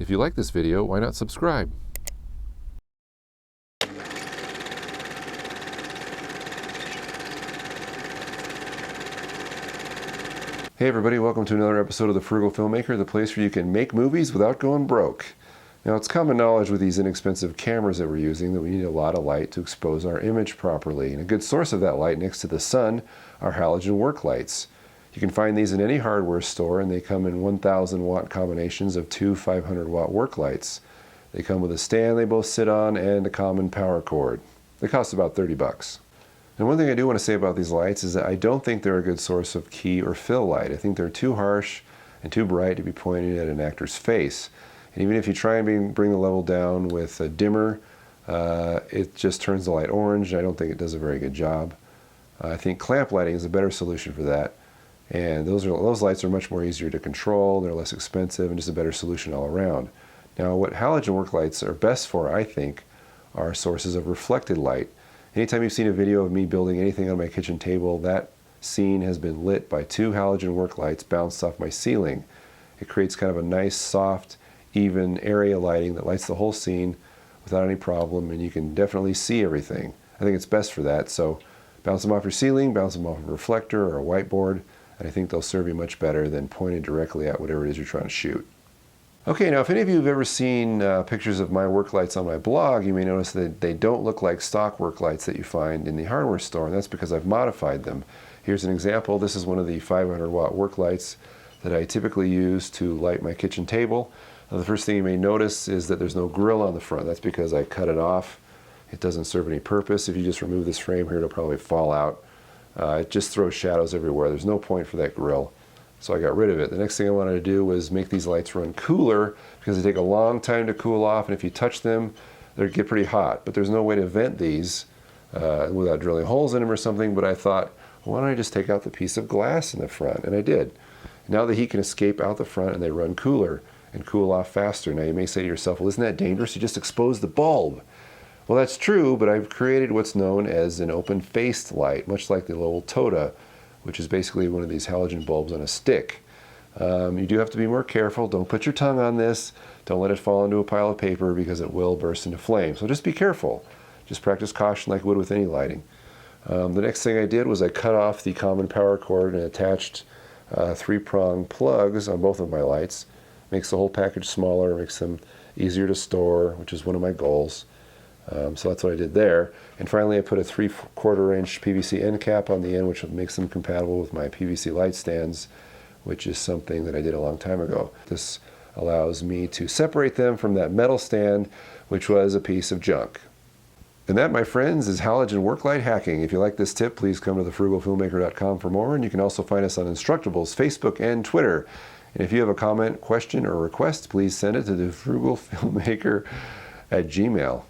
If you like this video, why not subscribe? Hey everybody, welcome to another episode of the Frugal Filmmaker, the place where you can make movies without going broke. Now, it's common knowledge with these inexpensive cameras that we're using that we need a lot of light to expose our image properly. And a good source of that light next to the sun are halogen work lights. You can find these in any hardware store, and they come in 1,000 watt combinations of two 500 watt work lights. They come with a stand they both sit on and a common power cord. They cost about 30 bucks. And one thing I do want to say about these lights is that I don't think they're a good source of key or fill light. I think they're too harsh and too bright to be pointed at an actor's face. And even if you try and bring the level down with a dimmer, it just turns the light orange, and I don't think it does a very good job. I think clamp lighting is a better solution for that. And those lights are much more easier to control, they're less expensive, and just a better solution all around. Now, what halogen work lights are best for, I think, are sources of reflected light. Anytime you've seen a video of me building anything on my kitchen table, that scene has been lit by two halogen work lights bounced off my ceiling. It creates kind of a nice, soft, even area lighting that lights the whole scene without any problem, and you can definitely see everything. I think it's best for that, so bounce them off your ceiling, bounce them off a reflector or a whiteboard, and I think they'll serve you much better than pointed directly at whatever it is you're trying to shoot. Okay, now if any of you have ever seen pictures of my work lights on my blog, you may notice that they don't look like stock work lights that you find in the hardware store, and that's because I've modified them. Here's an example. This is one of the 500 watt work lights that I typically use to light my kitchen table. Now, the first thing you may notice is that there's no grill on the front. That's because I cut it off. It doesn't serve any purpose. If you just remove this frame here, it'll probably fall out. It just throws shadows everywhere. There's no point for that grill. So I got rid of it. The next thing I wanted to do was make these lights run cooler because they take a long time to cool off, and if you touch them, they get pretty hot. But there's no way to vent these without drilling holes in them or something, but I thought, why don't I just take out the piece of glass in the front? And I did. Now the heat can escape out the front and they run cooler and cool off faster. Now you may say to yourself, well, isn't that dangerous? You just exposed the bulb. Well, that's true, but I've created what's known as an open-faced light, much like the Lowell Toda, which is basically one of these halogen bulbs on a stick. You do have to be more careful. Don't put your tongue on this. Don't let it fall into a pile of paper because it will burst into flame. So just be careful. Just practice caution like you would with any lighting. The next thing I did was I cut off the common power cord and attached 3-prong plugs on both of my lights. Makes the whole package smaller, makes them easier to store, which is one of my goals. So that's what I did there. And finally I put a 3/4 inch PVC end cap on the end, which makes them compatible with my PVC light stands, which is something that I did a long time ago. This allows me to separate them from that metal stand, which was a piece of junk. And that, my friends, is halogen work light hacking. If you like this tip, please come to thefrugalfilmmaker.com for more, and you can also find us on Instructables, Facebook, and Twitter. And if you have a comment, question, or request, please send it to thefrugalfilmmaker@gmail.com.